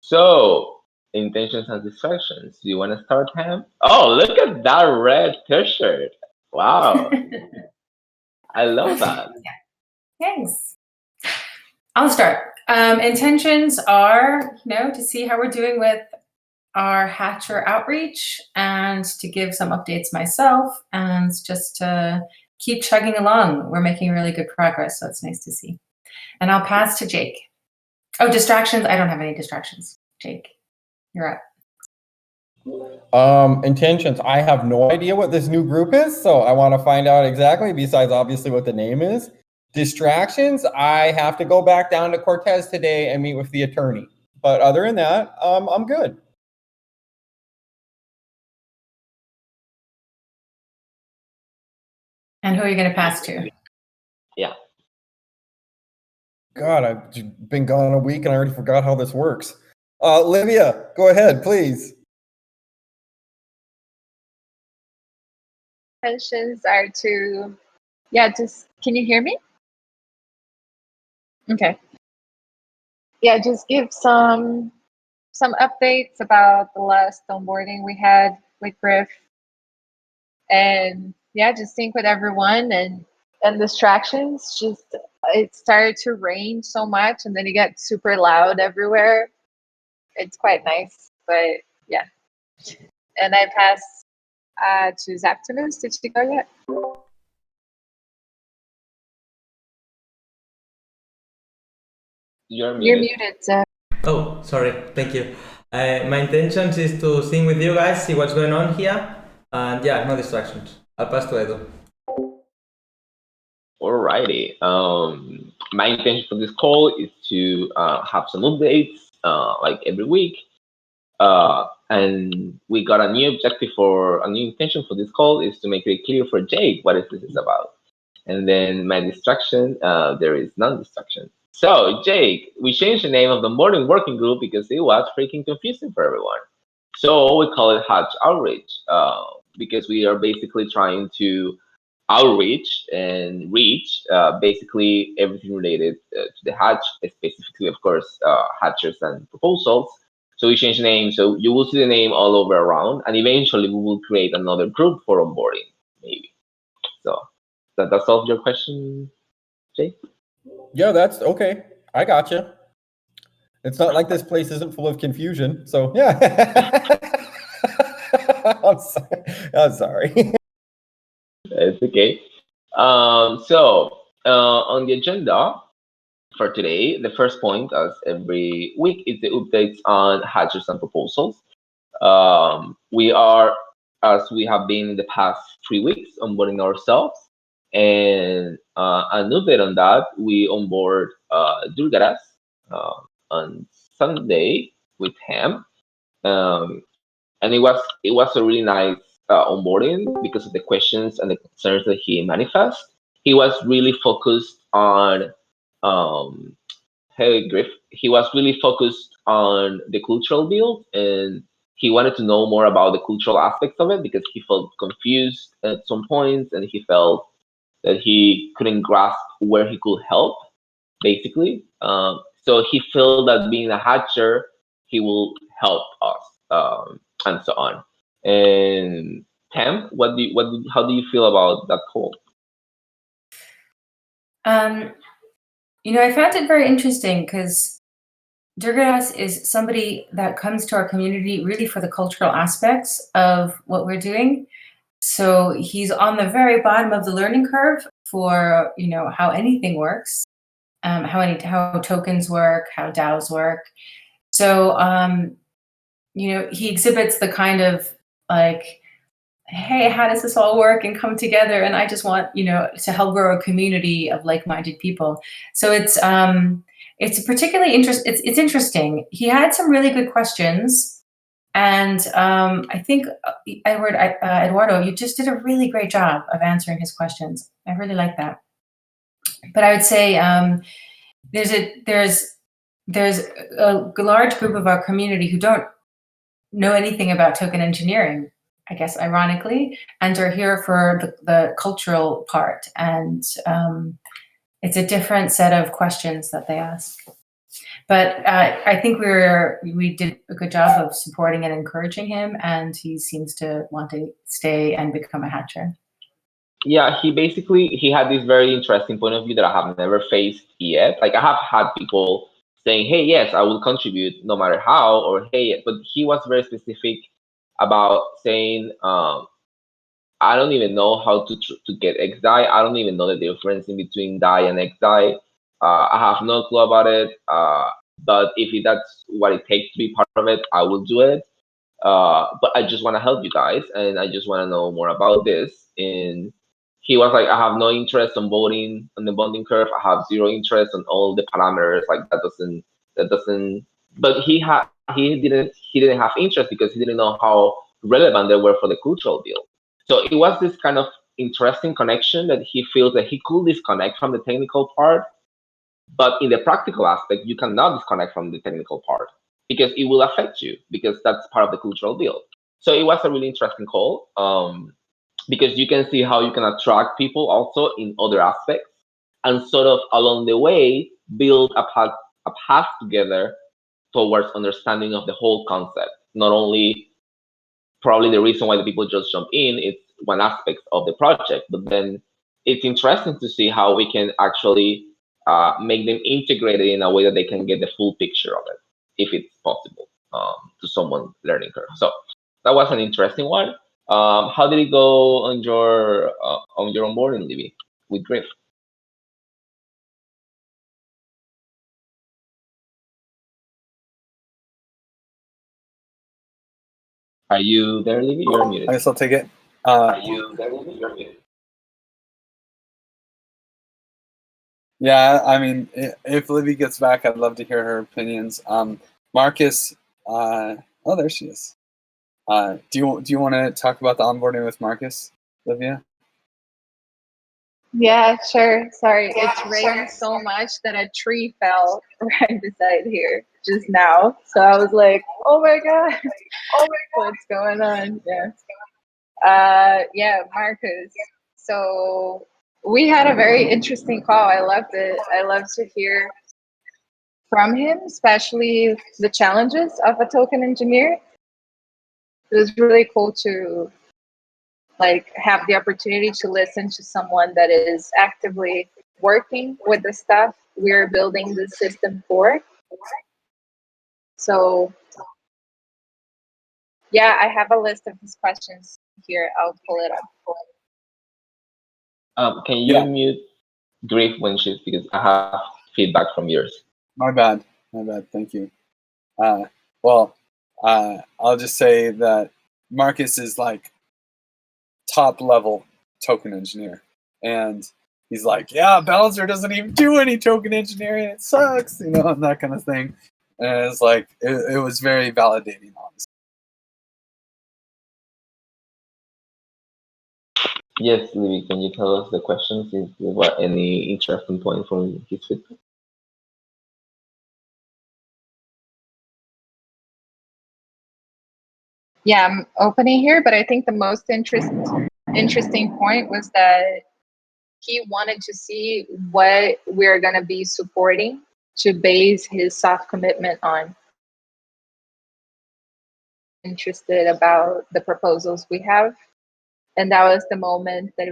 So, intentions and distractions. Do you want to start, Ham? Oh, look at that red t-shirt. Wow, I love that. Thanks. I'll start. Intentions are, to see how we're doing with our Hatcher outreach and to give some updates myself and just to keep chugging along. We're making really good progress, so it's nice to see. And I'll pass to Jake. Oh, distractions. I don't have any distractions. Jake, you're up. Intentions. I have no idea what this new group is, so I want to find out exactly, besides obviously what the name is. Distractions, I have to go back down to Cortez today and meet with the attorney. But other than that, I'm good. And who are you going to pass to? Yeah. God, I've been gone a week and I already forgot how this works. Livia, go ahead, please. Intentions are to, can you hear me? Okay. Yeah, just give some updates about the last onboarding we had with Griff. And just sync with everyone and distractions. Just it started to rain so much and then it got super loud everywhere. It's quite nice, but yeah. And I pass to Zaptimus. Did she go yet? You're muted, Zap. Oh, sorry. Thank you. My intentions is to sing with you guys, see what's going on here, and no distractions. I'll pass to Edu. Alrighty. My intention for this call is to have some updates, like every week. And we got a new intention for this call is to make it clear for Jake what this is about. And then my distraction, there is non-distraction. So Jake, we changed the name of the morning working group because it was freaking confusing for everyone. So we call it Hatch Outreach, because we are basically trying to outreach and reach basically everything related to the hatch, specifically, of course, hatchers and proposals. So we change the name, so you will see the name all over around, and eventually we will create another group for onboarding, maybe. So that solves your question, Jay? Yeah, that's okay. I gotcha. It's not like this place isn't full of confusion, so yeah. I'm sorry. It's okay. So on the agenda for today, the first point, as every week, is the updates on hatches and proposals. We are, as we have been in the past 3 weeks, onboarding ourselves. And an update on that, we onboard Durgaras on Sunday with him. And it was a really nice onboarding because of the questions and the concerns that he manifest. He was really focused on Griff. He was really focused on the cultural build, and he wanted to know more about the cultural aspects of it because he felt confused at some points, and he felt that he couldn't grasp where he could help, basically. So he felt that being a hatcher, he will help us, and so on. And Pam, how do you feel about that call? I found it very interesting because Durgas is somebody that comes to our community really for the cultural aspects of what we're doing. So he's on the very bottom of the learning curve for, how anything works, how tokens work, how DAOs work. So, he exhibits the kind of like, hey, how does this all work and come together? And I just want, to help grow a community of like-minded people. So it's particularly it's interesting. He had some really good questions. And I think, Eduardo, you just did a really great job of answering his questions. I really like that. But I would say there's a large group of our community who don't know anything about token engineering, I guess, ironically, and are here for the cultural part. And it's a different set of questions that they ask. But I think we did a good job of supporting and encouraging him, and he seems to want to stay and become a hatcher. Yeah, he had this very interesting point of view that I have never faced yet. Like I have had people saying, "Hey, yes, I will contribute no matter how," or "Hey," but he was very specific about saying, "I don't even know how to get XDAI. I don't even know the difference in between DAI and XDAI. I have no clue about it. But that's what it takes to be part of it, I will do it. But I just want to help you guys, and I just want to know more about this." And he was like, "I have no interest on voting on the bonding curve. I have zero interest on all the parameters. Like that doesn't." But he didn't have interest because he didn't know how relevant they were for the cultural deal. So it was this kind of interesting connection that he feels that he could disconnect from the technical part, but in the practical aspect, you cannot disconnect from the technical part because it will affect you because that's part of the cultural deal. So it was a really interesting call because you can see how you can attract people also in other aspects and sort of along the way build a path together towards understanding of the whole concept. Not only probably the reason why the people just jump in, it's one aspect of the project, but then it's interesting to see how we can actually make them integrated in a way that they can get the full picture of it, if it's possible, to someone learning curve. So that was an interesting one. How did it go on your onboarding, Libby, with Griff? Are you there, Libby? You're muted. I guess I'll take it. Are you there, Libby? You're muted. Yeah, I mean, if Libby gets back, I'd love to hear her opinions. Marcus, oh, there she is. Do you want to talk about the onboarding with Marcus, Livia? Yeah, sure. Sorry, it's raining so much that a tree fell right beside here just now. So I was like, "Oh my god, what's going on?" Yeah, Marcus. So we had a very interesting call. I loved it. I love to hear from him, especially the challenges of a token engineer. It was really cool to have the opportunity to listen to someone that is actively working with the stuff we're building the system for. So yeah, I have a list of his questions here. I'll pull it up. Can you mute Griff when she's, because I have feedback from yours. My bad. Thank you. Well, I'll just say that Marcus is like top level token engineer, and he's like, "Yeah, Balancer doesn't even do any token engineering. It sucks," and that kind of thing. And it's like it was very validating, honestly. Yes, Libby, can you tell us the questions? Is there any interesting point from his feedback? Yeah, I'm opening here, but I think the most interesting point was that he wanted to see what we're going to be supporting to base his soft commitment on. Interested about the proposals we have. And that was the moment that,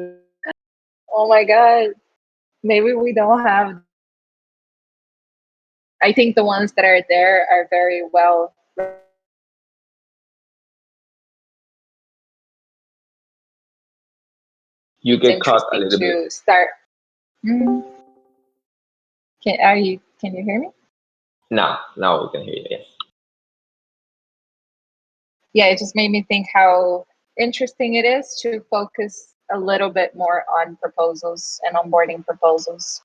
oh my God, maybe we don't have. I think the ones that are there are very well. You get cut a little bit. Start. Mm-hmm. Can you hear me? Now we can hear you, yes. Yeah, it just made me think how interesting it is to focus a little bit more on proposals and onboarding proposals.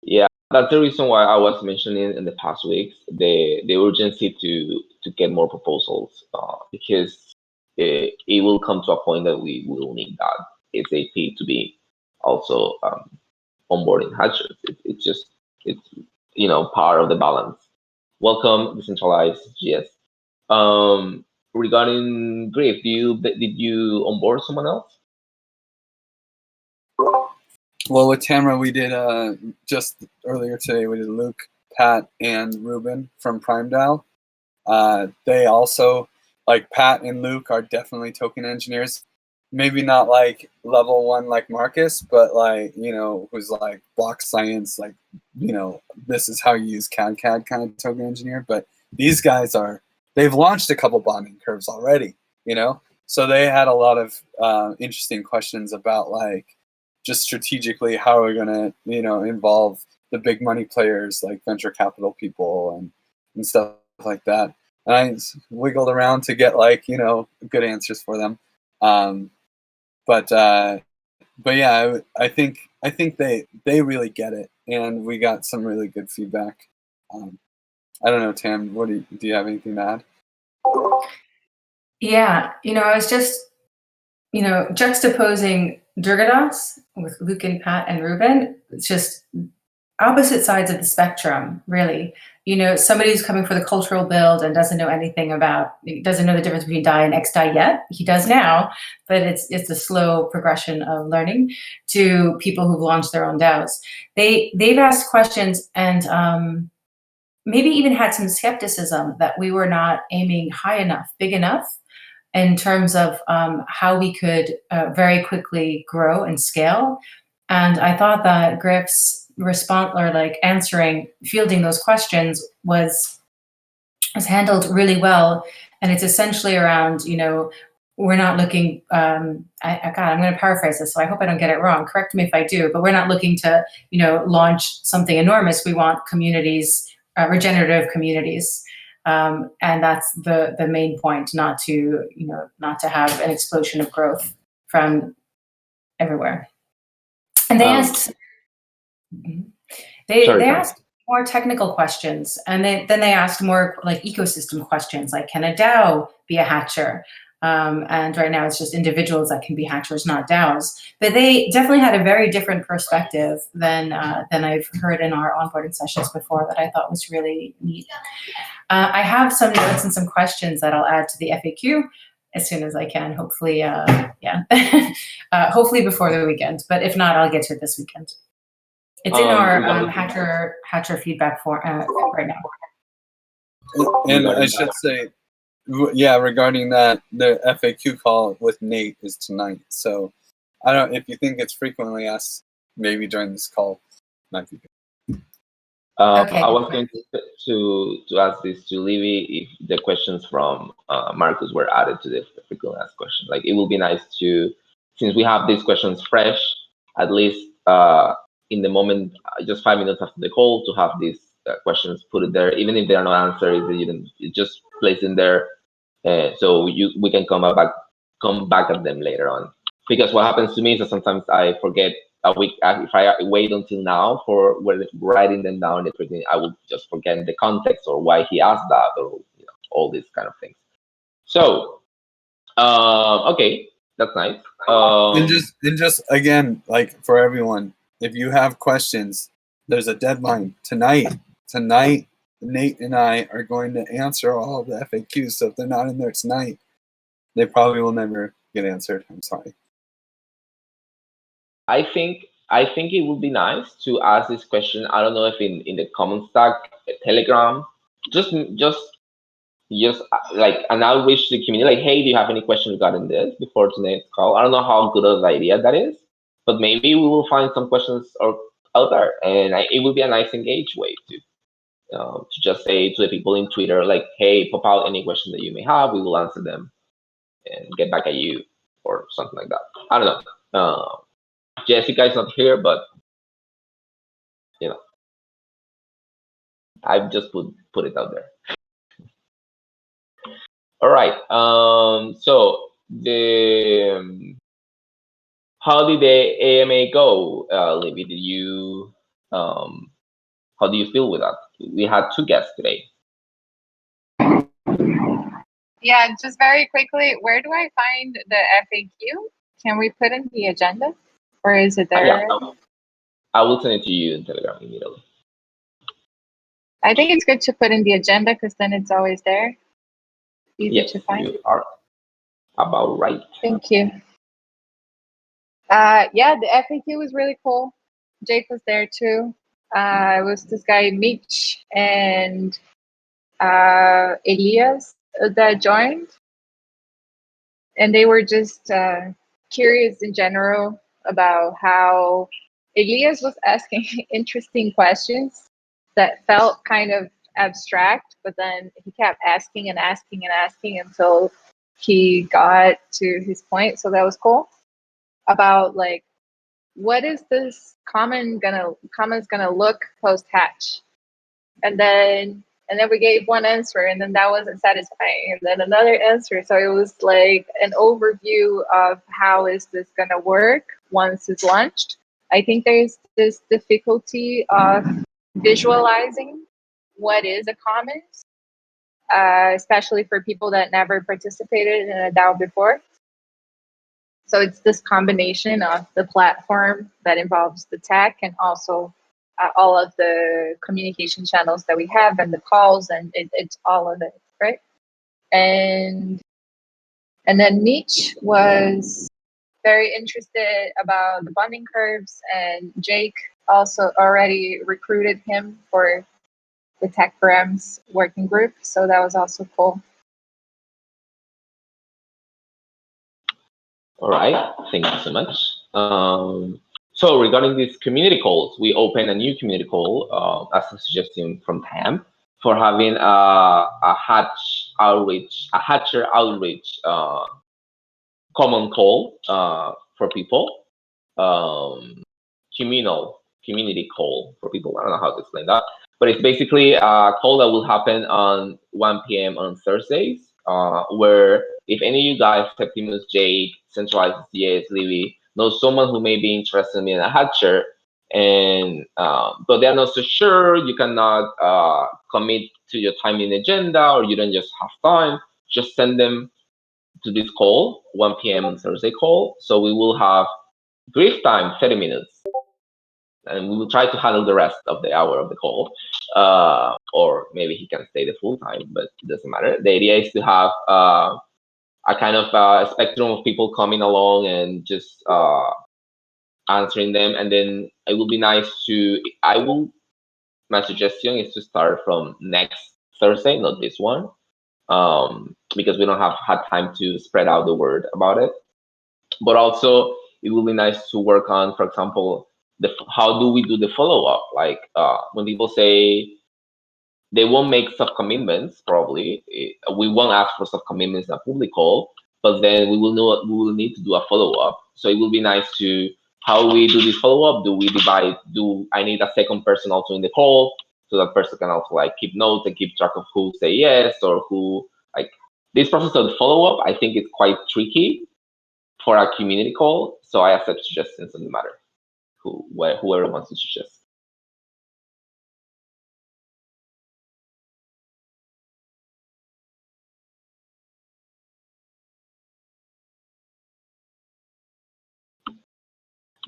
Yeah, that's the reason why I was mentioning in the past weeks the urgency to get more proposals, because it will come to a point that we will need that SAP to be also onboarding hatchers. It's part of the balance. Welcome, decentralized GS. Regarding Griff, did you onboard someone else? Well, with Tamara, we did just earlier today. We did Luke, Pat, and Ruben from PrimeDAO. They also, like Pat and Luke, are definitely token engineers. Maybe not like level 1 like Marcus, but like, you know, who's like block science, like, you know, this is how you use CAD kind of token engineer. But these guys they've launched a couple bonding curves already, you know? So they had a lot of interesting questions about like just strategically how we're gonna, you know, involve the big money players like venture capital people and stuff like that. And I wiggled around to get like, you know, good answers for them. But yeah, I think they really get it, and we got some really good feedback. I don't know, Tam, do you have anything to add? Yeah, you know, I was just, you know, juxtaposing Durgadas with Luke and Pat and Ruben. It's just opposite sides of the spectrum, really. You know, somebody who's coming for the cultural build and doesn't know anything about, doesn't know the difference between DAI and XDAI yet. He does now, but it's a slow progression of learning, to people who've launched their own DAOs. They've asked questions and maybe even had some skepticism that we were not aiming high enough, big enough, in terms of how we could very quickly grow and scale. And I thought that Griff's response, or like fielding those questions, was handled really well. And it's essentially around, you know, we're not looking, God, I'm going to paraphrase this, so I hope I don't get it wrong. Correct me if I do, but we're not looking to, you know, launch something enormous. We want communities, regenerative communities. And that's the main point, not to have an explosion of growth from everywhere. And they asked more technical questions, and then they asked more like ecosystem questions, like can a DAO be a hatcher? And right now it's just individuals that can be hatchers, not DAOs. But they definitely had a very different perspective than I've heard in our onboarding sessions before, that I thought was really neat. I have some notes and some questions that I'll add to the FAQ as soon as I can. Hopefully, hopefully before the weekend. But if not, I'll get to it this weekend. It's in our hatcher feedback form right now. And I should say, yeah, regarding that, the FAQ call with Nate is tonight. So I don't know if you think it's frequently asked, maybe during this call might be good. Okay. I was going to ask this to Livy, if the questions from Marcus were added to the frequently asked question. Like, it will be nice to, since we have these questions fresh, at least in the moment, just 5 minutes after the call, to have these questions put it there, even if they are not answered, you just place in there, so we can come back at them later on. Because what happens to me is that sometimes I forget a week. If I wait until now for writing them down, I will just forget the context or why he asked that, or all these kind of things. So, okay, that's nice. And just again, like for everyone, if you have questions, there's a deadline tonight. Tonight, Nate and I are going to answer all of the FAQs. So if they're not in there tonight, they probably will never get answered. I'm sorry. I think it would be nice to ask this question. I don't know if in the comment stack, Telegram, just like an outreach to the community, like, hey, do you have any questions regarding this before tonight's call? I don't know how good of an idea that is, but maybe we will find some questions out there, and it will be a nice engaged way to just say to the people in Twitter, like, hey, pop out any questions that you may have, we will answer them and get back at you, or something like that. I don't know. Jessica is not here, but I've just put it out there. All right. So how did the AMA go, Libby? Did you how do you feel with that? We had 2 guests today. Yeah, just very quickly, where do I find the FAQ? Can we put in the agenda, or is it there? Yeah, I will send it to you in Telegram immediately. I think it's good to put in the agenda, because then it's always there. Easy to find. You are about right. Thank you. Yeah, the FAQ was really cool. Jake was there too. It was this guy Mitch and Elias that joined, and they were just curious in general about how Elias was asking interesting questions that felt kind of abstract, but then he kept asking and asking and asking until he got to his point. So that was cool. About like, what is this commons gonna look post hatch? And then we gave one answer, and then that wasn't satisfying, and then another answer. So it was like an overview of how is this gonna work once it's launched. I think there's this difficulty of visualizing what is a commons, especially for people that never participated in a DAO before. So it's this combination of the platform that involves the tech and also all of the communication channels that we have and the calls, and it's all of it, right? And then Mitch was very interested about the bonding curves, and Jake also already recruited him for the Tech Params working group, so that was also cool. All right, thank you so much. So regarding these community calls, we opened a new community call as a suggestion from Tam for having a hatcher outreach common call for people, community call for people. I don't know how to explain that, but it's basically a call that will happen on 1 p.m. on Thursdays, where if any of you guys, Septimus, Jake, Centralized CS, Livy, know someone who may be interested in a hatcher, and but they're not so sure, you cannot commit to your timing agenda, or you don't just have time, just send them to this call, 1 p.m. on Thursday call. So we will have brief time, 30 minutes, and we will try to handle the rest of the hour of the call. Or maybe he can stay the full time, but it doesn't matter. The idea is to have a kind of spectrum of people coming along and just answering them. And then it will be nice to, my suggestion is to start from next Thursday, not this one, because we don't have had time to spread out the word about it. But also, it will be nice to work on, for example, how do we do the follow-up? Like when people say they won't make sub-commitments, probably, we won't ask for sub-commitments in a public call, but then we will need to do a follow-up. So it will be nice to, how we do this follow-up? Do we divide, do I need a second person also in the call, so that person can also like keep notes and keep track of who say yes or who, like, this process of the follow-up, I think it's quite tricky for a community call. So I accept suggestions on the matter, whoever wants to suggest.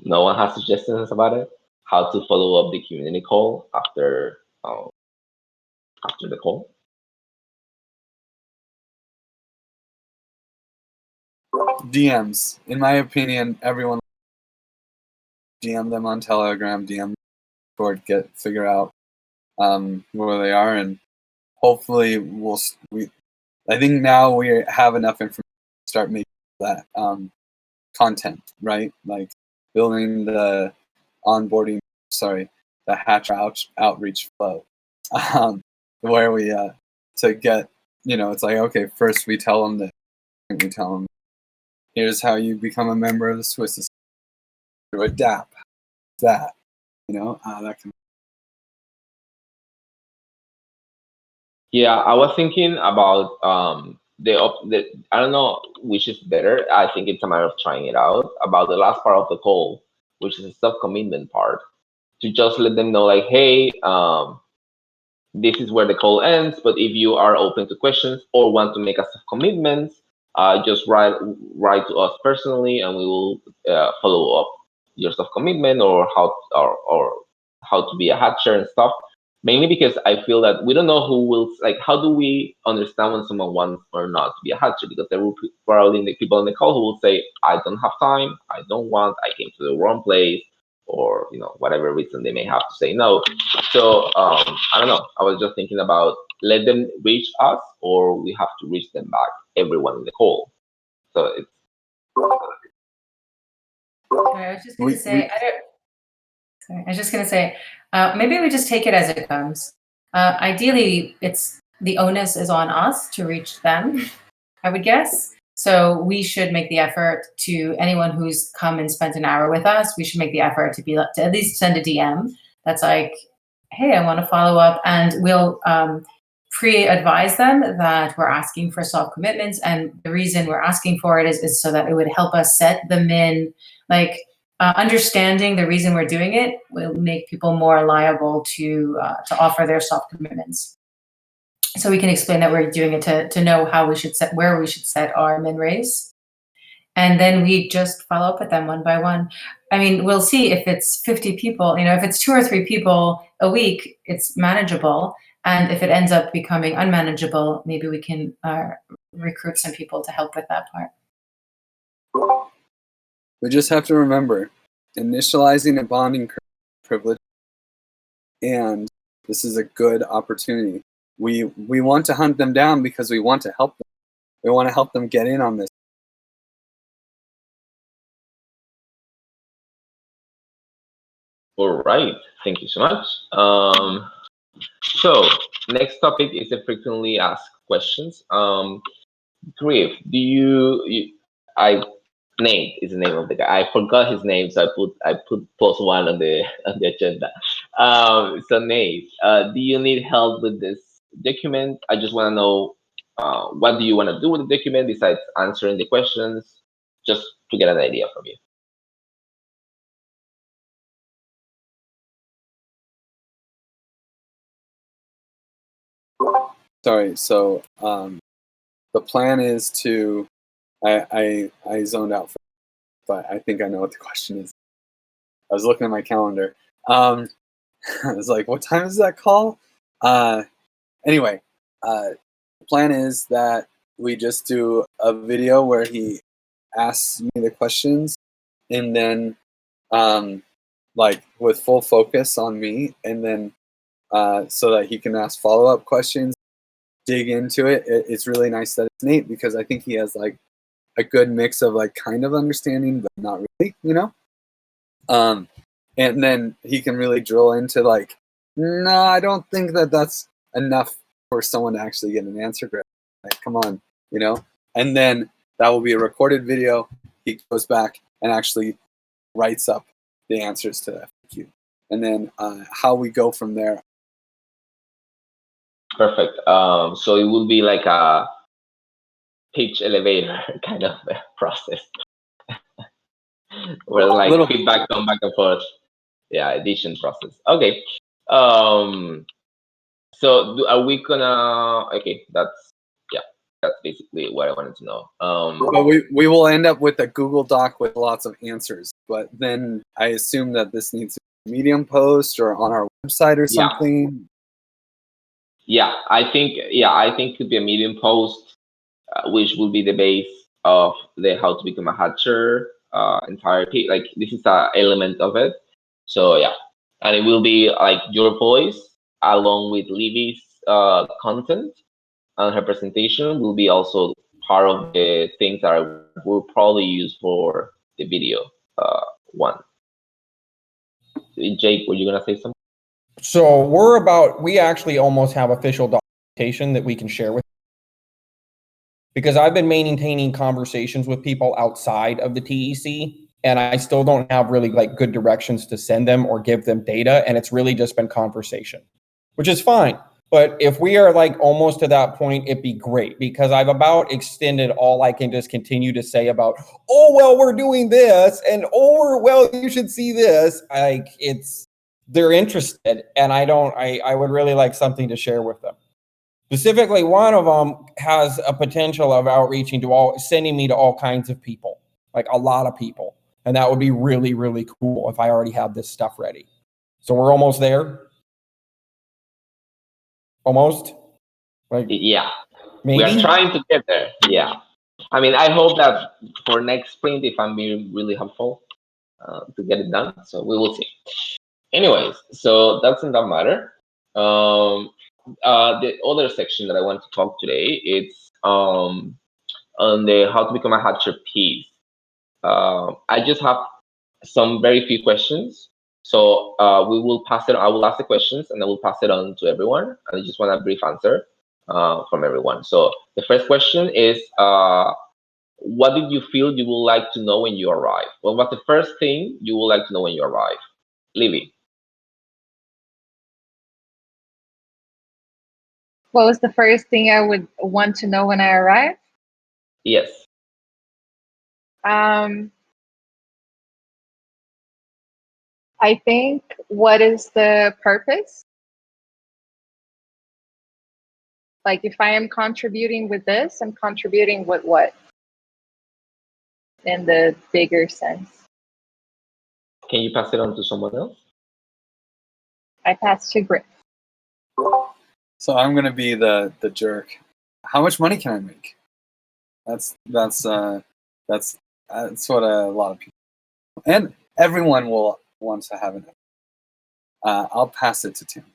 No one has suggestions about it? How to follow up the community call after the call? DMs. In my opinion, everyone DM them on Telegram, DM Discord, figure out where they are, and hopefully I think now we have enough information to start making that content, right? Like building the the hatch outreach flow, where we to get, it's like, okay, first we tell them that, we tell them, here's how you become a member of the Swiss Society, through a DAP, that can. Yeah, I was thinking about I don't know which is better. I think it's a matter of trying it out, about the last part of the call, which is the sub-commitment part, to just let them know, like, hey, this is where the call ends, but if you are open to questions or want to make a commitment, just write to us personally, and we will follow up your commitment, or how to be a hatcher and stuff. Mainly because I feel that we don't know who will, like, how do we understand when someone wants or not to be a hatcher? Because there will probably the people on the call who will say, I don't have time, I don't want, I came to the wrong place, or whatever reason they may have to say no. So I don't know. I was just thinking about let them reach us, or we have to reach them back, everyone in the call. So it's. I was just going to say, I was just going to say, maybe we just take it as it comes. Ideally, the onus is on us to reach them, I would guess. So we should make the effort to anyone who's come and spent an hour with us. We should make the effort to at least send a DM that's like, hey, I want to follow up, and we'll pre-advise them that we're asking for soft commitments, and the reason we're asking for it is so that it would help us set them in, like understanding the reason we're doing it will make people more liable to offer their soft commitments. So we can explain that we're doing it to know how we should where we should set our min raise. And then we just follow up with them one by one. I mean, we'll see if it's 50 people, if it's 2 or 3 people a week, it's manageable. And if it ends up becoming unmanageable, maybe we can recruit some people to help with that part. We just have to remember, initializing a bonding privilege, and this is a good opportunity. We want to hunt them down because we want to help them. We want to help them get in on this. All right, thank you so much. So next topic is the frequently asked questions. Griff, Nate is the name of the guy. I forgot his name, so I put +1 on the agenda. So Nate, do you need help with this document? I just want to know what do you want to do with the document besides answering the questions, just to get an idea from you. Sorry. So the plan is to. I zoned out, but I think I know what the question is. I was looking at my calendar. I was like, what time is that call? Anyway, the plan is that we just do a video where he asks me the questions, and then like with full focus on me, and then so that he can ask follow-up questions, dig into it. It's really nice that it's Nate, because I think he has like a good mix of like kind of understanding, but not really, and then he can really drill into like, no, I don't think that's enough for someone to actually get an answer correct. Like, come on, and then that will be a recorded video. He goes back and actually writes up the answers to the FAQ, and then how we go from there. Perfect. So it will be like a pitch elevator kind of process where like feedback come back and forth. Yeah, addition process. Okay. So are we gonna? Okay, that's basically what I wanted to know. But we will end up with a Google Doc with lots of answers. But then I assume that this needs to be a Medium post or on our website or something. Yeah, I think it could be a Medium post, which will be the base of the How to Become a Hatcher entire page. Like, this is an element of it. So yeah, and it will be like your voice along with Livy's content, and her presentation will be also part of the things that I will probably use for the video one. Jake, were you gonna say something? So we actually almost have official documentation that we can share with, because I've been maintaining conversations with people outside of the TEC, and I still don't have really like good directions to send them or give them data. And it's really just been conversation, which is fine. But if we are like almost to that point, it'd be great, because I've about extended all I can just continue to say about, oh, well, we're doing this, and well, you should see this. Like, they're interested, and I would really like something to share with them. Specifically, one of them has a potential of outreaching sending me to all kinds of people, like a lot of people. And that would be really, really cool if I already had this stuff ready. So we're almost there. Almost? Like, yeah. Maybe? We are trying to get there. Yeah. I mean, I hope that for next sprint, if I'm being really helpful, to get it done. So we will see. Anyways, so that doesn't matter. The other section that I want to talk today, it's on the how to become a hatcher piece. I just have some very few questions. So we will pass it. I will ask the questions and I will pass it on to everyone. And I just want a brief answer from everyone. So the first question is, what did you feel you would like to know when you arrive? What was the first thing you would like to know when you arrive? Livy. What was the first thing I would want to know when I arrive? Yes. I think, what is the purpose? Like, if I am contributing with this, I'm contributing with what? In the bigger sense. Can you pass it on to someone else? I pass to Griff. So I'm gonna be the jerk. How much money can I make? That's what a lot of people, and everyone will want to have an. I'll pass it to Tim.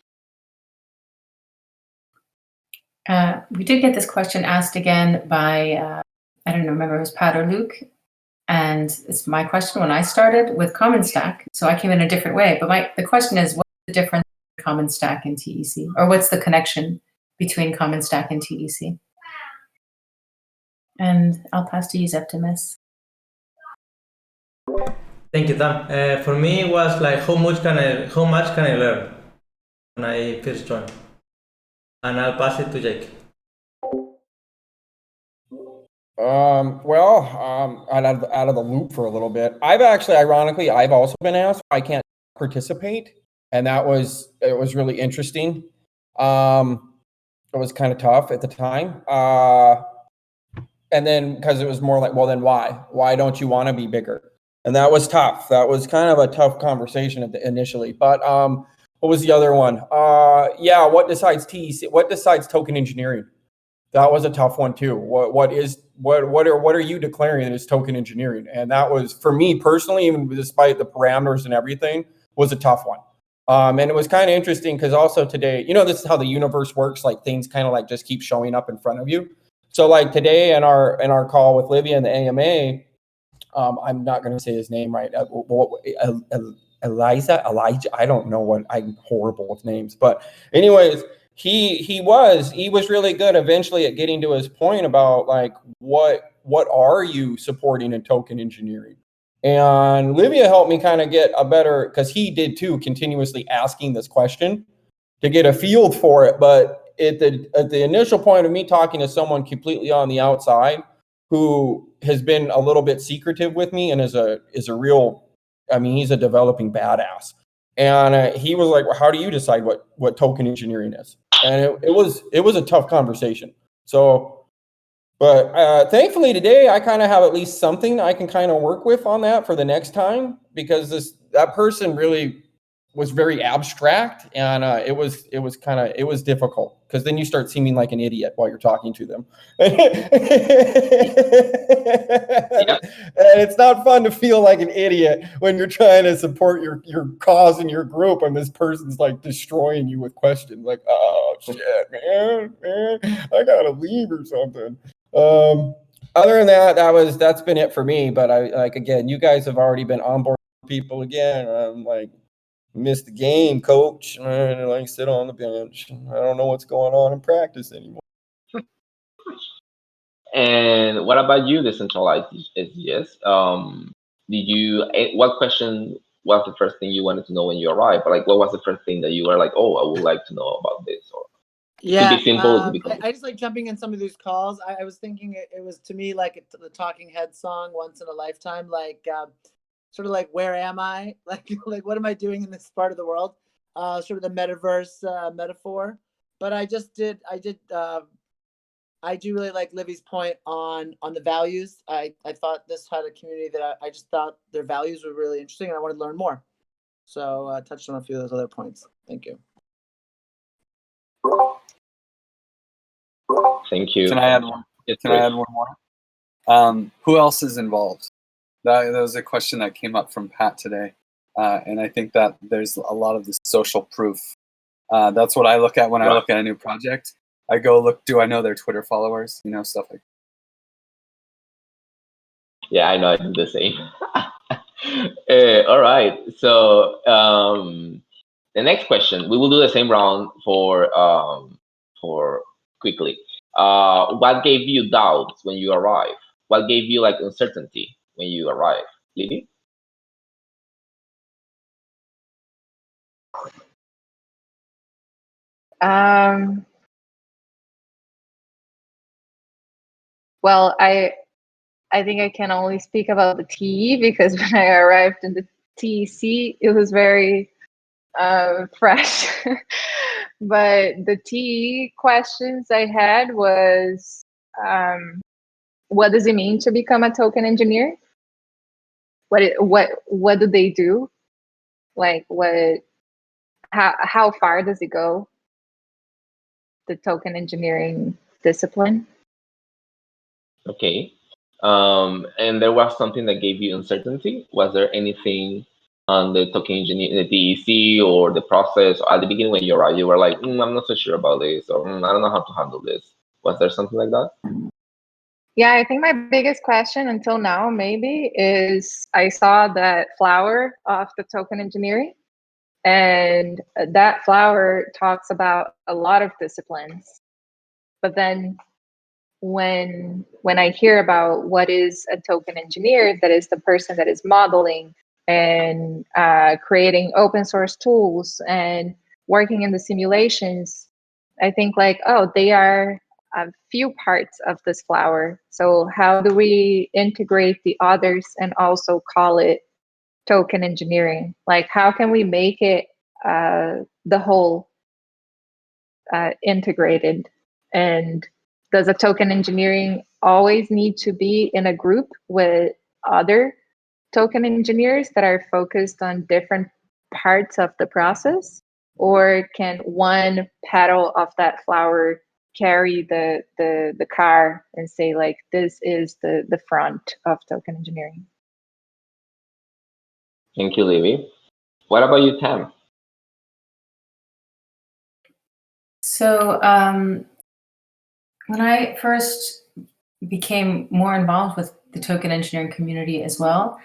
We did get this question asked again by, I don't know, remember it was Pat or Luke. And it's my question when I started with Common Stack. So I came in a different way. But the question is, what's the difference between Common Stack and TEC? Or what's the connection between Common Stack and TEC? And I'll pass to you, Septimus. Thank you, Tam. For me, it was like how much can I learn when I first joined? And I'll pass it to Jake. Out of the loop for a little bit. Ironically, I've also been asked why I can't participate, and it was really interesting. It was kind of tough at the time. And then because it was more like, well, then why? Why don't you want to be bigger? And that was tough. That was kind of a tough conversation initially. But what was the other one? What decides TEC? What decides token engineering? That was a tough one too. What are you declaring as token engineering? And that was, for me personally, even despite the parameters and everything, was a tough one. And it was kind of interesting because also today, this is how the universe works. Like things kind of like just keep showing up in front of you. So like today in our call with Livia and the AMA, I'm not going to say his name right. Elijah. I don't know what. I'm horrible with names. But anyways, he was really good eventually at getting to his point about like what are you supporting in token engineering. And Livia helped me kind of get a better, because he did too, continuously asking this question to get a feel for it. But at the initial point of me talking to someone completely on the outside who has been a little bit secretive with me and is a real, he's a developing badass. And he was like, well, how do you decide what token engineering is? And it was a tough conversation. So, but thankfully today I kind of have at least something I can kind of work with on that for the next time, because that person really was very abstract, and it was difficult, because then you start seeming like an idiot while you're talking to them. Yeah. And it's not fun to feel like an idiot when you're trying to support your cause in your group, and this person's like destroying you with questions like, oh shit, man, I gotta leave or something. Other than that's been it for me. But again, you guys have already been onboarding people again. I'm like, missed the game, coach. And like sit on the bench. I don't know what's going on in practice anymore. And what about you, decentralized SGS? What question was the first thing you wanted to know when you arrived? Like, what was the first thing that you were like, oh, I would like to know about this? Or yeah, it could be simple, it could be complicated. I just like jumping in some of these calls. I was thinking it was, to me, like the Talking Heads song, Once in a Lifetime, like sort of like, where am I? Like what am I doing in this part of the world? Sort of the metaverse metaphor. But I do really like Livy's point on the values. I thought this had a community that I just thought their values were really interesting, and I wanted to learn more. So I touched on a few of those other points. Thank you. Thank you. Can I add one? Yes, Can I add one more? Who else is involved? that was a question that came up from Pat today, and I think that there's a lot of the social proof. That's what I look at when I look at a new project. I go look, do I know their Twitter followers? You know, stuff like that. Yeah, I know I do the same. All right. So the next question, we will do the same round for quickly. What gave you doubts when you arrived? What gave you like uncertainty when you arrived, Libby? Well, I think I can only speak about the TE because when I arrived in the TEC, it was very fresh. But the TE questions I had was, what does it mean to become a token engineer? What do they do? Like how far does it go? The token engineering discipline. Okay. And there was something that gave you uncertainty. Was there anything on the token engineer, the DEC, or the process at the beginning when you arrived? You were like, I'm not so sure about this, or I don't know how to handle this. Was there something like that? Yeah, I think my biggest question until now maybe is I saw that flower of the token engineering, and that flower talks about a lot of disciplines. But then when I hear about what is a token engineer, that is the person that is modeling and creating open source tools and working in the simulations, I think like, oh, they are a few parts of this flower. So how do we integrate the others and also call it token engineering? Like, how can we make it the whole integrated? And does a token engineering always need to be in a group with other token engineers that are focused on different parts of the process? Or can one petal of that flower carry the car and say like, this is the front of token engineering? Thank you, Libby. What about you, Tam? So when I first became more involved with the token engineering community as well,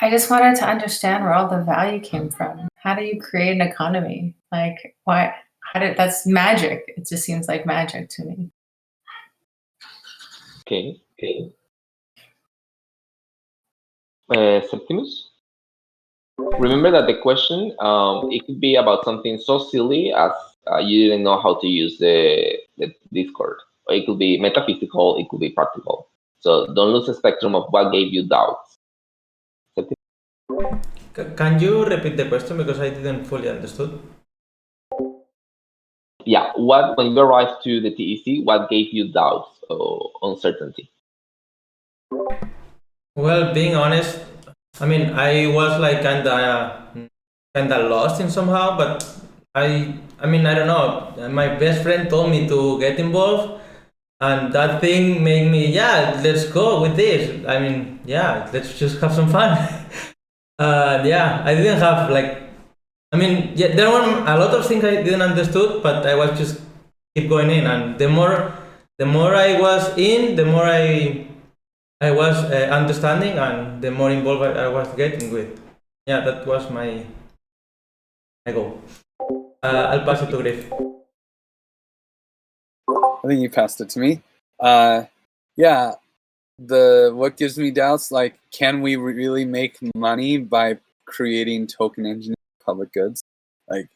I just wanted to understand where all the value came from. How do you create an economy? Like, why? That's magic. It just seems like magic to me. Okay. Septimus? Remember that the question, it could be about something so silly as you didn't know how to use the Discord. Or it could be metaphysical, it could be practical. So don't lose the spectrum of what gave you doubts. Can you repeat the question because I didn't fully understood? Yeah, when you arrived to the TEC, what gave you doubts or uncertainty? Well, being honest, I mean, I was like kinda lost in somehow, but I mean, I don't know. My best friend told me to get involved, and that thing made me, yeah, let's go with this. I mean, yeah, let's just have some fun. Yeah, I didn't have like, I mean, yeah, there were a lot of things I didn't understood, but I was just keep going in, and the more I was in, the more I was understanding, and the more involved I was getting with. Yeah, that was my goal. I'll pass it to Griff. I think you passed it to me. Yeah, what gives me doubts, like, can we really make money by creating token engineering public goods? Like,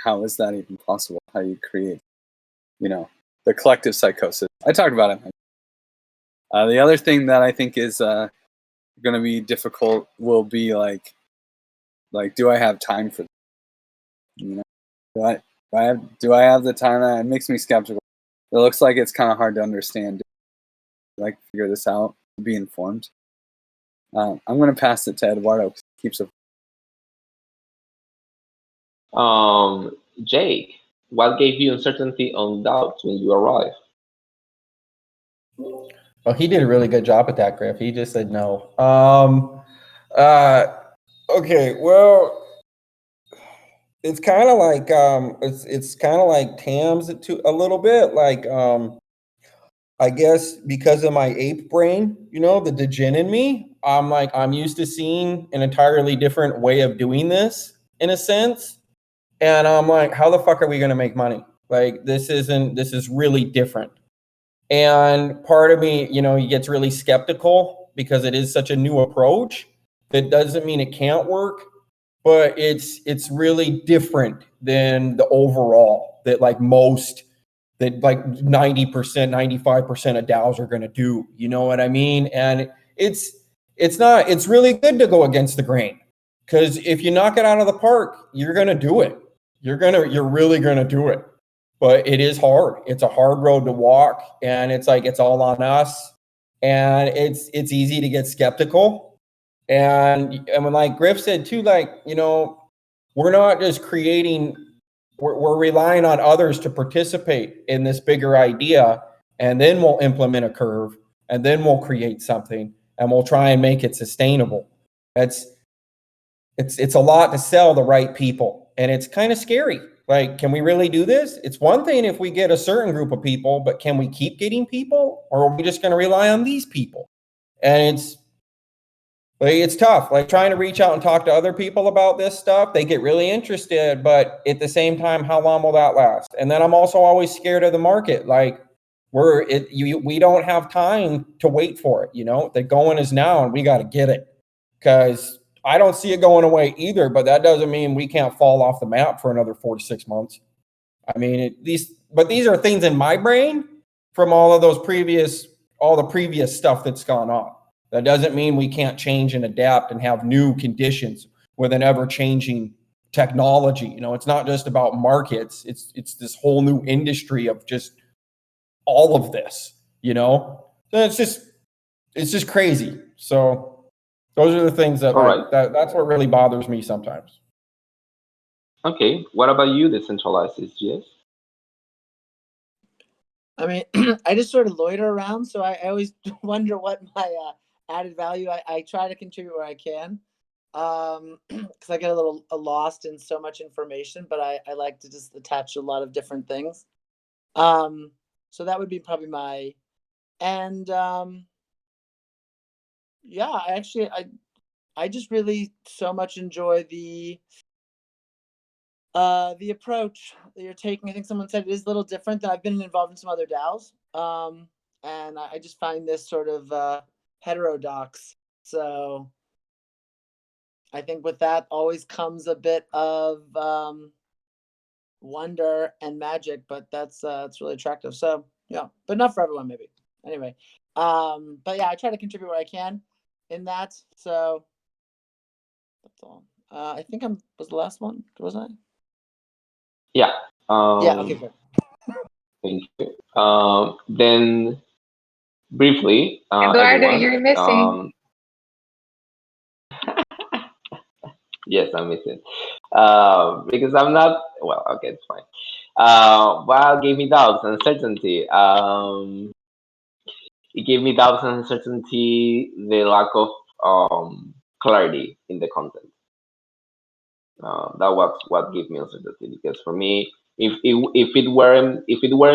how is that even possible? How you create, the collective psychosis? I talked about it. The other thing that I think is going to be difficult will be like, do I have time for this? Do I have the time? It makes me skeptical. It looks like it's kind of hard to understand. Like, figure this out, be informed. I'm going to pass it to Eduardo because he keeps it. Jake, what gave you uncertainty on doubts when you arrived? Well, he did a really good job at that, Griff. He just said no. Okay, well, it's kind of like it's kind of like Tam's a little bit. Like I guess because of my ape brain, you know, the degen in me, I'm used to seeing an entirely different way of doing this in a sense. And I'm like, how the fuck are we gonna make money? Like this is really different. And part of me, you know, he gets really skeptical because it is such a new approach. That doesn't mean it can't work, but it's really different than the overall that like most that like 90%, 95% of DAOs are going to do. You know what I mean? And it's really good to go against the grain, because if you knock it out of the park, you're going to do it. You're really going to do it. But it is hard. It's a hard road to walk, and it's like it's all on us, and it's easy to get skeptical. And when like Griff said too, like, you know, we're not just creating, we're relying on others to participate in this bigger idea, and then we'll implement a curve, and then we'll create something, and we'll try and make it sustainable. It's a lot to sell the right people, and it's kind of scary. Like, can we really do this? It's one thing if we get a certain group of people, but can we keep getting people, or are we just going to rely on these people? And it's tough. Like trying to reach out and talk to other people about this stuff, they get really interested, but at the same time, how long will that last? And then I'm also always scared of the market. Like we don't have time to wait for it. You know, the going is now, and we got to get it, because I don't see it going away either. But that doesn't mean we can't fall off the map for another 4 to 6 months. I mean, these are things in my brain from all the previous stuff that's gone on. That doesn't mean we can't change and adapt and have new conditions with an ever-changing technology. You know, it's not just about markets. It's this whole new industry of just all of this, you know? So it's just crazy. So those are the things that, that's what really bothers me sometimes. Okay, what about you, decentralized SGS? I mean, I just sort of loiter around, so I always wonder what my added value. I try to contribute where I can, because I get a little lost in so much information, but I like to just attach a lot of different things. So that would be probably my, and yeah, I just really so much enjoy the approach that you're taking. I think someone said it is a little different. Than I've been involved in some other DAOs, and I just find this sort of heterodox. So I think with that always comes a bit of wonder and magic, but that's it's really attractive. So yeah, but not for everyone, maybe. Anyway, but yeah, I try to contribute what I can in that. So that's all. I think was the last one, was I? Yeah. Yeah. Okay. Good. Thank you. Then briefly, Eduardo, everyone. you're missing. Yes, I'm missing. Because I'm not. Well, okay, it's fine. What gave me doubts and uncertainty? It gave me doubts and uncertainty. The lack of clarity in the content. That was what gave me uncertainty, because for me, if it weren't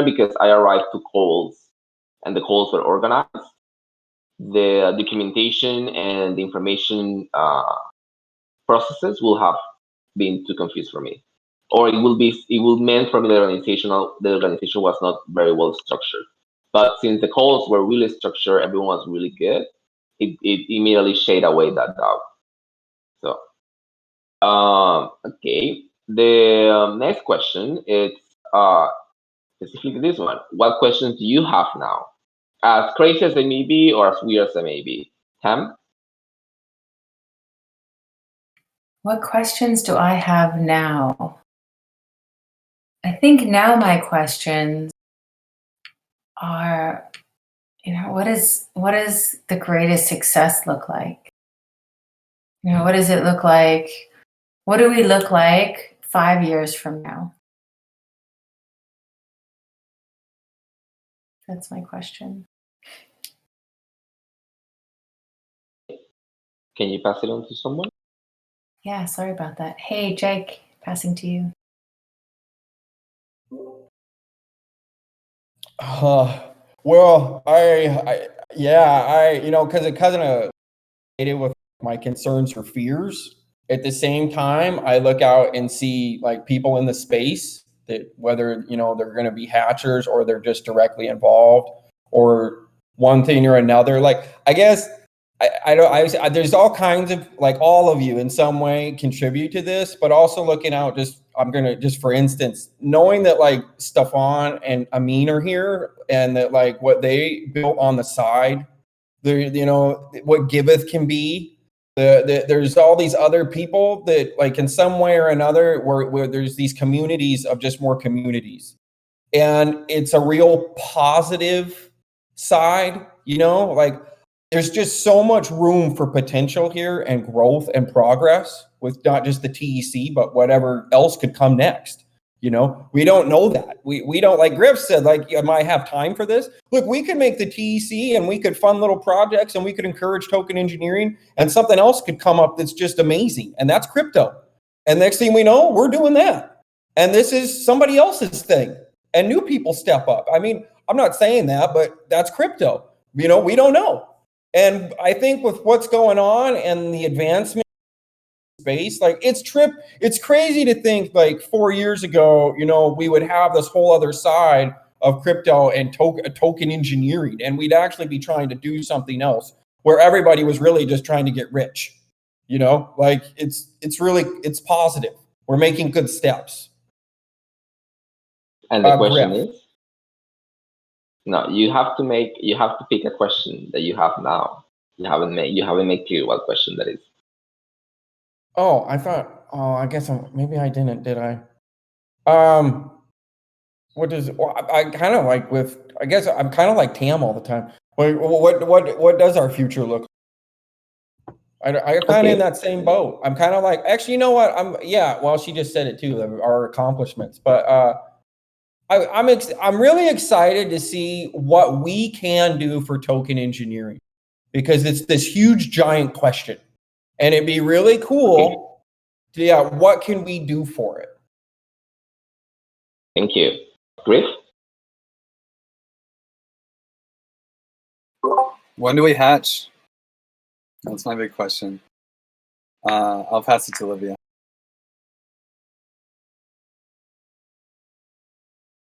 because I arrived to calls and the calls were organized, the documentation and the information processes will have been too confused for me, or it will meant for me the organization was not very well structured. But since the calls were really structured, everyone was really good, it immediately shaded away that doubt. So okay, the next question is specifically this one. What questions do you have now? As crazy as they may be, or as weird as they may be. Tam? What questions do I have now? I think now my questions are, you know, what does the greatest success look like? You know, what does it look like? What do we look like 5 years from now? That's my question. Can you pass it on to someone? Yeah, sorry about that. Hey, Jake, passing to you. Well, because it kind of related with my concerns or fears. At the same time, I look out and see like people in the space that whether they're going to be hatchers or they're just directly involved or one thing or another. Like I guess there's all kinds of like all of you in some way contribute to this, but also looking out just for instance, knowing that like Stefan and Amin are here and that like what they built on the side, what Giveth can be. There's all these other people that like in some way or another where there's these communities of just more communities. And it's a real positive side, like there's just so much room for potential here and growth and progress with not just the TEC, but whatever else could come next. We don't know that. We don't, like Griff said, like, am I have time for this? Look, we could make the TEC and we could fund little projects and we could encourage token engineering and something else could come up that's just amazing. And that's crypto. And next thing we know, we're doing that. And this is somebody else's thing. And new people step up. I mean, I'm not saying that, but that's crypto. We don't know. And I think with what's going on and the advancement space, like it's crazy to think like 4 years ago, we would have this whole other side of crypto and token engineering, and we'd actually be trying to do something else where everybody was really just trying to get rich. Like it's positive. We're making good steps. And the question Griff. is? No, you have to pick a question that you have now. You haven't made clear what question that is. Oh, I guess maybe I didn't, did I? I kind of like I guess I'm kind of like Tam all the time. What does our future look like? I kind of in that same boat. I'm kind of like, actually, you know what? Well, she just said it too, our accomplishments, but, I'm really excited to see what we can do for token engineering because it's this huge giant question, and it'd be really cool. What can we do for it? Thank you, Griff. When do we hatch? That's my big question. I'll pass it to Olivia.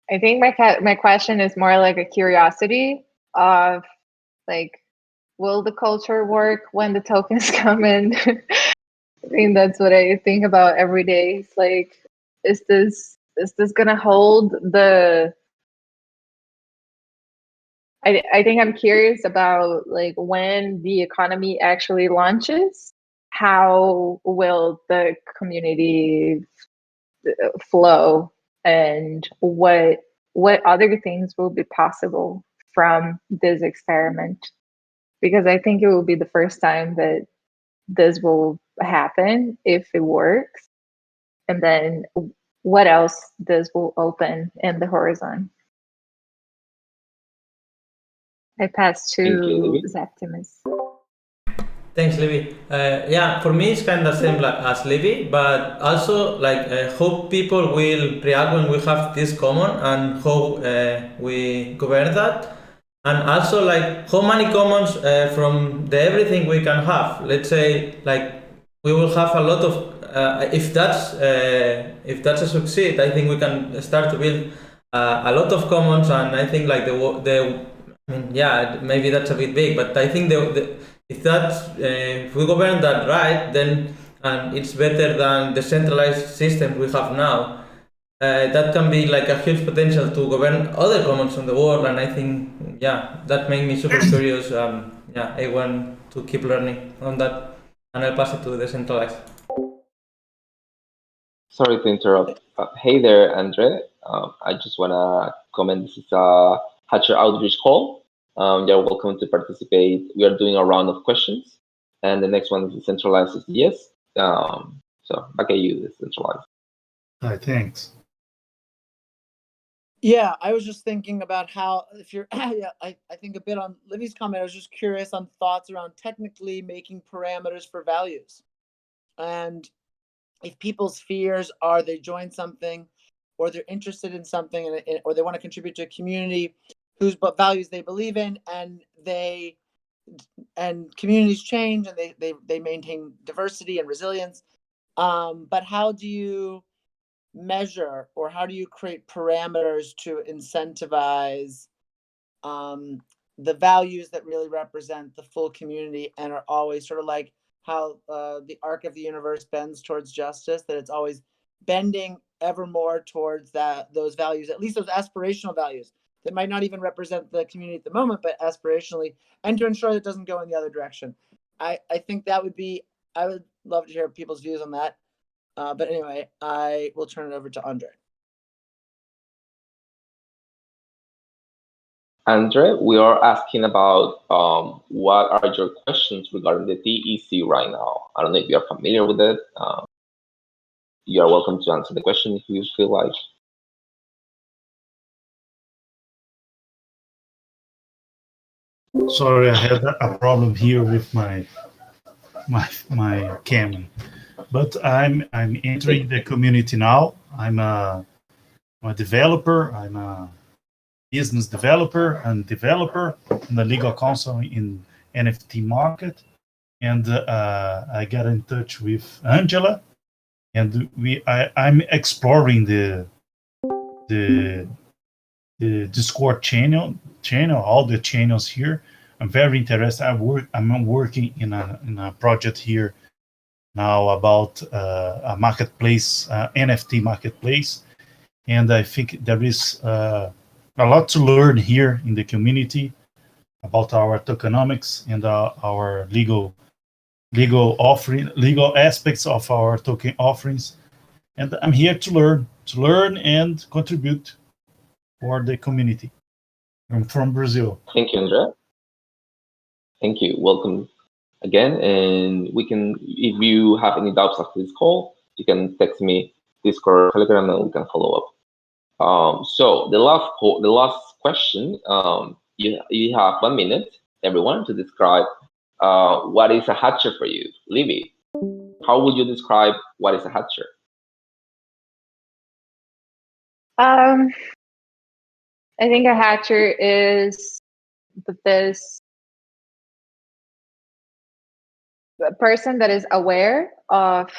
I think my question is more like a curiosity of like, will the culture work when the tokens come in? I think that's what I think about every day. It's like, is this gonna hold the? I think I'm curious about like when the economy actually launches, how will the community flow and what other things will be possible from this experiment, because I think it will be the first time that this will happen if it works, and then what else this will open in the horizon. I pass to Septimus. Thanks, Livy. For me, it's kind of same as Livy, but also like how people will react when we have this common and how we govern that, and also like how many commons from the everything we can have. Let's say like we will have a lot of if that's a succeed, I think we can start to build a lot of commons, and I think like maybe that's a bit big, but I think if we govern that right, then it's better than the centralized system we have now. That can be like a huge potential to govern other commons on the world, and I think that made me super curious. I want to keep learning on that, and I'll pass it to the decentralized. Sorry to interrupt. Hey there, Andre. I just want to comment. This is a Hatcher Outreach call. You're welcome to participate. We are doing a round of questions, and the next one is decentralized. Yes. So back at you, decentralized. Hi, thanks. Yeah, I was just thinking about how if you're yeah, I think a bit on Livy's comment. I was just curious on thoughts around technically making parameters for values. And if people's fears are they join something or they're interested in something or they want to contribute to a community whose values they believe in, and communities change and they maintain diversity and resilience. But how do you measure or how do you create parameters to incentivize the values that really represent the full community and are always sort of like how the arc of the universe bends towards justice, that it's always bending ever more towards those values, at least those aspirational values that might not even represent the community at the moment, but aspirationally, and to ensure that it doesn't go in the other direction. I think that would be, I would love to hear people's views on that. But anyway, I will turn it over to Andre. Andre, we are asking about what are your questions regarding the TEC right now. I don't know if you are familiar with it. You are welcome to answer the question if you feel like. Sorry, I had a problem here with my camera, but I'm entering the community now. I'm a developer. I'm a business developer and developer in the legal counsel in NFT market, and I got in touch with Angela, and I'm exploring the Discord channel, all the channels here. I'm very interested. I'm working in a project here now about a marketplace, NFT marketplace, and I think there is a lot to learn here in the community about our tokenomics and our legal aspects of our token offerings. And I'm here to learn and contribute for the community. I'm from Brazil. Thank you, Andre. Thank you. Welcome again. And we can, if you have any doubts after this call, you can text me, Discord, Telegram, and we can follow up. So the last question, you have 1 minute, everyone, to describe what is a hatcher for you. Livy, how would you describe what is a hatcher? I think a hatcher is this person that is aware of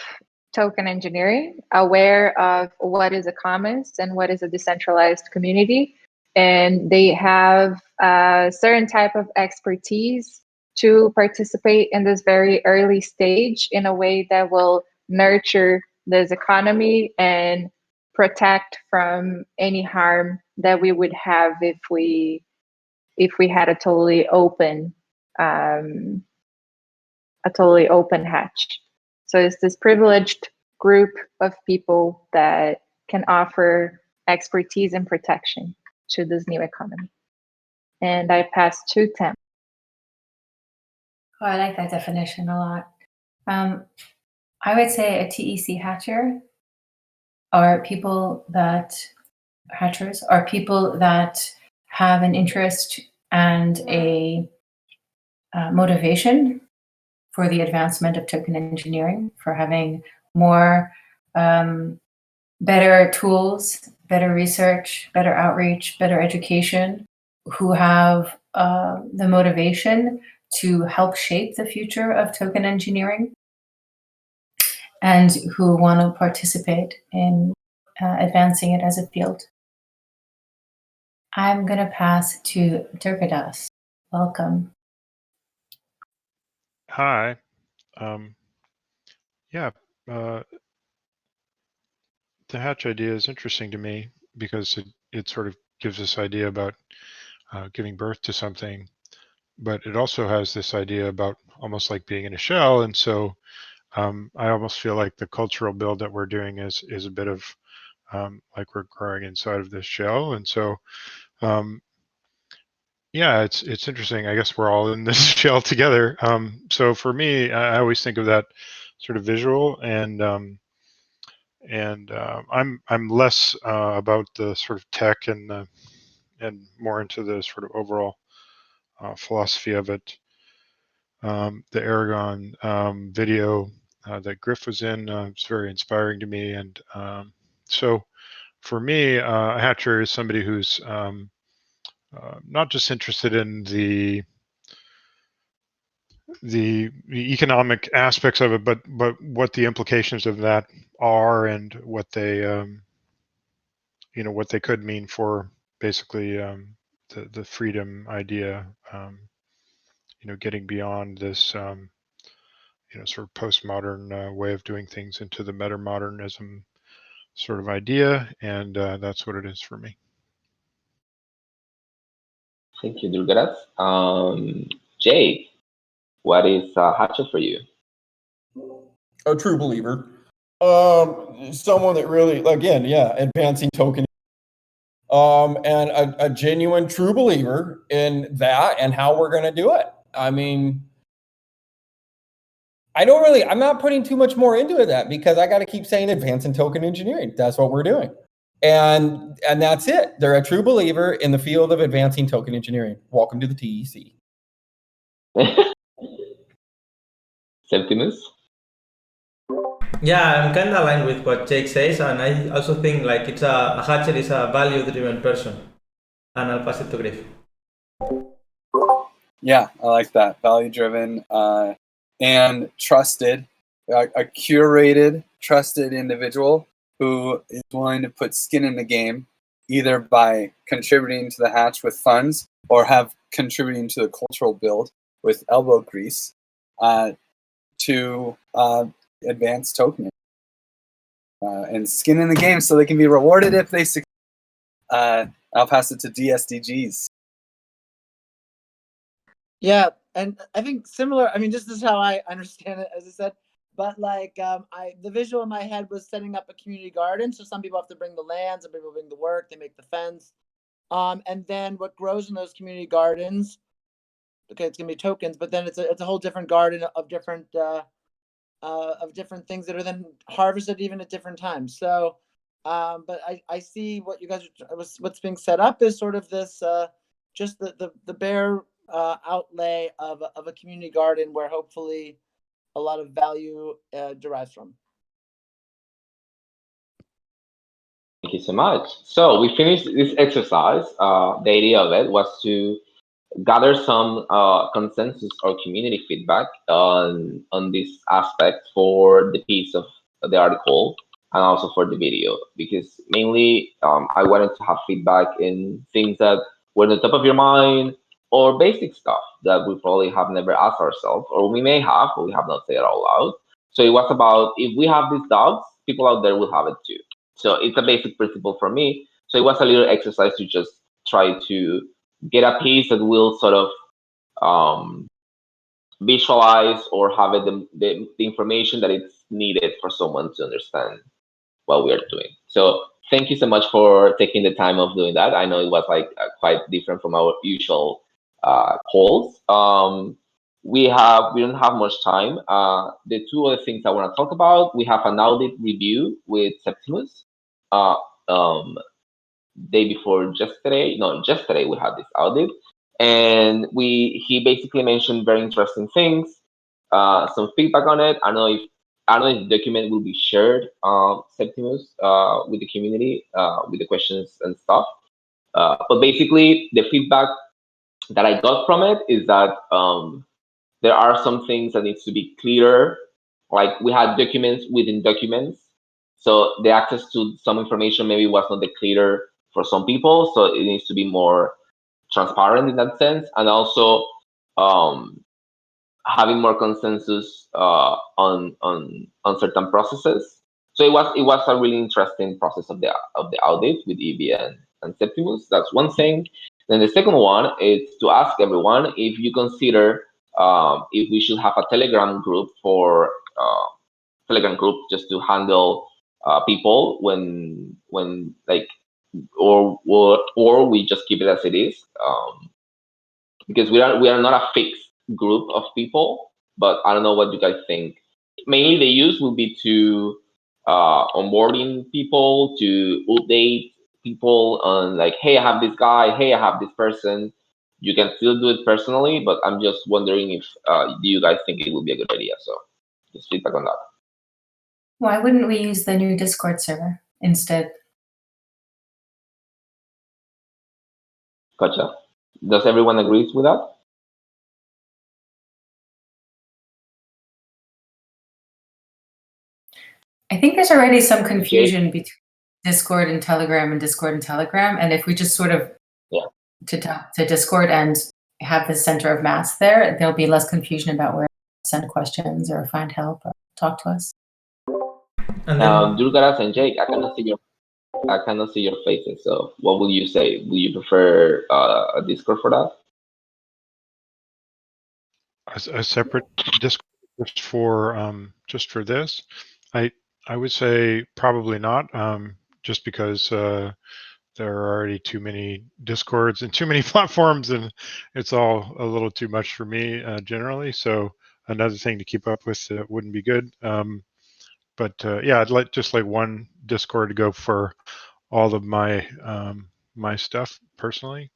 token engineering, aware of what is a commons and what is a decentralized community, and they have a certain type of expertise to participate in this very early stage in a way that will nurture this economy and protect from any harm that we would have if we had a totally open hatch. So it's this privileged group of people that can offer expertise and protection to this new economy. And I pass to Tim. Oh, I like that definition a lot. I would say a TEC hatcher are people that have an interest and a motivation for the advancement of token engineering, for having more better tools, better research, better outreach, better education, who have the motivation to help shape the future of token engineering, and who want to participate in advancing it as a field. I'm going to pass to Durgadas. Welcome. Hi. The hatch idea is interesting to me because it sort of gives this idea about giving birth to something, but it also has this idea about almost like being in a shell. And so I almost feel like the cultural build that we're doing is a bit of like we're growing inside of this shell. And so yeah, it's interesting. I guess we're all in this shell together. So for me, I always think of that sort of visual, and and I'm less about the sort of tech and more into the sort of overall philosophy of it. The Aragon video that Griff was in was very inspiring to me, and so for me, a hatcher is somebody who's not just interested in the economic aspects of it, but what the implications of that are, and what they what they could mean for basically the freedom idea. Getting beyond this sort of postmodern way of doing things into the metamodernism sort of idea, and that's what it is for me. Thank you, Durgaras. Jake, what is Hatcher for you? A true believer. Someone that really, again, advancing token. And a genuine true believer in that and how we're going to do it. I mean, I'm not putting too much more into that, because I got to keep saying advancing token engineering. That's what we're doing. And that's it. They're a true believer in the field of advancing token engineering. Welcome to the TEC. Septimus? Yeah, I'm kind of aligned with what Jake says, and I also think like a Hatcher is a value-driven person. And I'll pass it to Griff. Yeah, I like that. Value-driven and trusted, a curated, trusted individual who is willing to put skin in the game, either by contributing to the hatch with funds or contributing to the cultural build with elbow grease to advance tokening. And skin in the game so they can be rewarded if they succeed. I'll pass it to DSDGs. Yeah, and I think similar. I mean, this is how I understand it, as I said. But like, the visual in my head was setting up a community garden. So some people have to bring the land, some people bring the work, they make the fence, and then what grows in those community gardens. Okay, it's gonna be tokens, but then it's a whole different garden of different things that are then harvested even at different times. So, but I see what you guys what's being set up is sort of this just the bare outlay of a community garden where hopefully a lot of value derives from. Thank you so much. So we finished this exercise. The idea of it was to gather some consensus or community feedback on this aspect for the piece of the article and also for the video, because mainly I wanted to have feedback in things that were on the top of your mind, or basic stuff that we probably have never asked ourselves, or we may have, but we have not said it out loud. So it was about, if we have these doubts, people out there will have it too. So it's a basic principle for me. So it was a little exercise to just try to get a piece that will sort of visualize or have it the information that it's needed for someone to understand what we are doing. So thank you so much for taking the time of doing that. I know it was like quite different from our usual calls. We don't have much time. The two other things I want to talk about, we have an audit review with Septimus. Day before yesterday, yesterday we had this audit, and he basically mentioned very interesting things, some feedback on it. I don't know if the document will be shared, Septimus, with the community, with the questions and stuff. But basically, the feedback that I got from it is that there are some things that needs to be clearer. Like, we had documents within documents, so the access to some information maybe was not the clearer for some people. So it needs to be more transparent in that sense, and also having more consensus on certain processes. So it was a really interesting process of the audit with EB and Septimus. That's one thing. Then the second one is to ask everyone if you consider if we should have a Telegram group just to handle people when like, or we just keep it as it is, because we are not a fixed group of people. But I don't know what you guys think. Mainly the use will be to onboarding people, to update people on like, hey, I have this guy, hey, I have this person. You can still do it personally, but I'm just wondering if do you guys think it would be a good idea? So just feedback on that. Why wouldn't we use the new Discord server instead? Gotcha. Does everyone agree with that? I think there's already some confusion between Discord and Telegram and Discord and Telegram. And if we just sort of to Discord and have the center of mass there, there'll be less confusion about where to send questions or find help or talk to us. And then, Durgaras and Jake, I cannot see your faces. So what will you say? Will you prefer a Discord for that? A separate Discord just for this? I would say probably not, just because there are already too many Discords and too many platforms, and it's all a little too much for me generally. So another thing to keep up with wouldn't be good. But yeah, I'd like just like one Discord to go for all of my my stuff personally.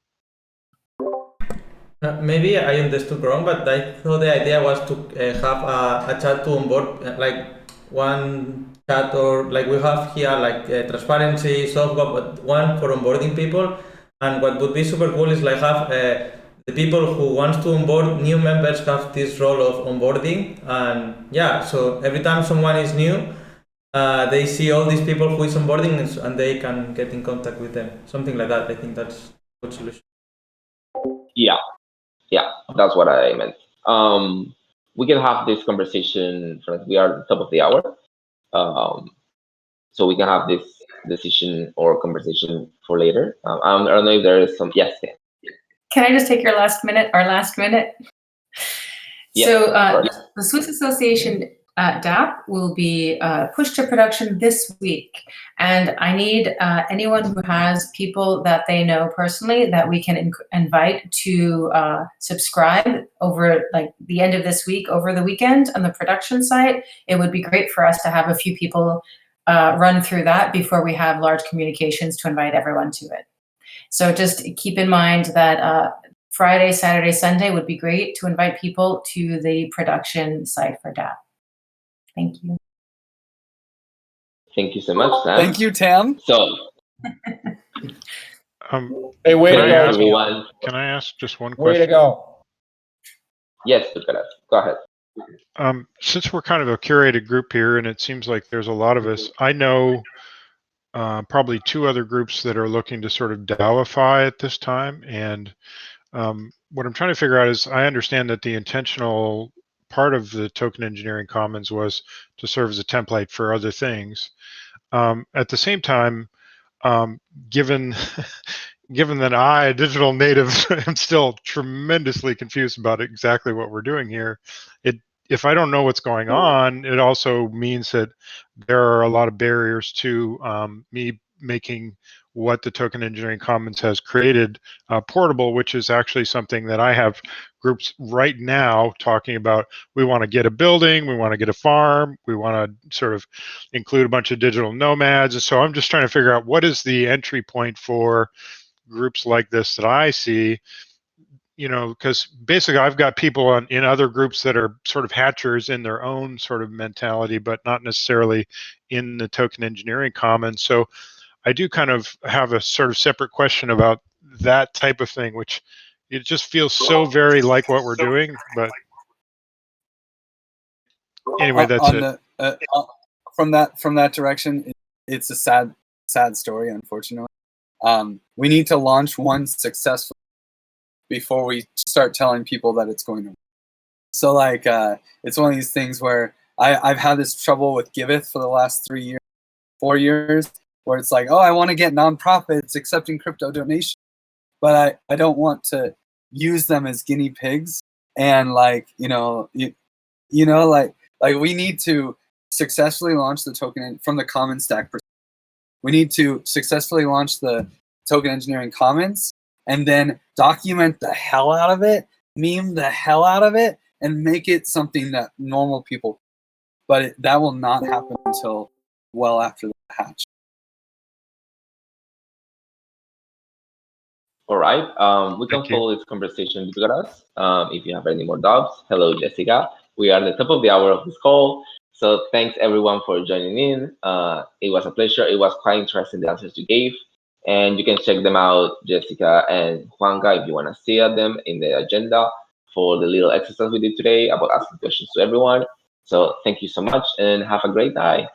maybe I understood wrong, but I thought the idea was to have a chat to onboard, like one chat, or like we have here, like transparency, software, but one for onboarding people. And what would be super cool is like have the people who wants to onboard new members have this role of onboarding, and yeah, so every time someone is new, they see all these people who is onboarding, and they can get in contact with them. Something like that. I think that's a good solution. Yeah, that's what I meant. We can have this conversation. We are at the top of the hour, so we can have this decision or conversation for later. I don't know if there is some. Yes. Can I just take your last minute? Our last minute. Yes, So the Swiss Association DApp will be pushed to production this week, and I need anyone who has people that they know personally that we can invite to subscribe over like the end of this week, over the weekend on the production site. It would be great for us to have a few people run through that before we have large communications to invite everyone to it. So just keep in mind that Friday, Saturday, Sunday would be great to invite people to the production site for DApp. Thank you. Thank you so much, Sam. Thank you, Tam. So, hey, way to go, everyone. Can I ask just one question? Way to go. Yes, go ahead. Since we're kind of a curated group here, and it seems like there's a lot of us, I know probably two other groups that are looking to sort of DAOify at this time. And what I'm trying to figure out is, I understand that the intentional part of the Token Engineering Commons was to serve as a template for other things. At the same time, given that I, a digital native, am still tremendously confused about exactly what we're doing here, if I don't know what's going on, it also means that there are a lot of barriers to me making what the Token Engineering Commons has created portable, which is actually something that I have groups right now talking about. We want to get a building, we want to get a farm, we want to sort of include a bunch of digital nomads. And so I'm just trying to figure out what is the entry point for groups like this that I see, you know, because basically I've got people in other groups that are sort of hatchers in their own sort of mentality, but not necessarily in the Token Engineering Commons. So I do kind of have a sort of separate question about that type of thing, which it just feels so very like what we're doing. But anyway, that's it. From that direction, it's a sad story, unfortunately. We need to launch one successfully before we start telling people that it's going to work. So like, it's one of these things where I've had this trouble with Giveth for the last 4 years, where it's like, oh, I want to get nonprofits accepting crypto donations, but I don't want to use them as guinea pigs. And like, like we need to successfully launch the token from the common stack perspective. We need to successfully launch the Token Engineering Commons, and then document the hell out of it, meme the hell out of it, and make it something that normal people. But that will not happen until well after the hatch. All right. We can Thank you. follow this conversation between us. If you have any more doubts, hello, Jessica. We are at the top of the hour of this call. So thanks everyone for joining in. It was a pleasure. It was quite interesting, the answers you gave. And you can check them out, Jessica and Juanca, if you want to see them in the agenda for the little exercise we did today about asking questions to everyone. So thank you so much and have a great night.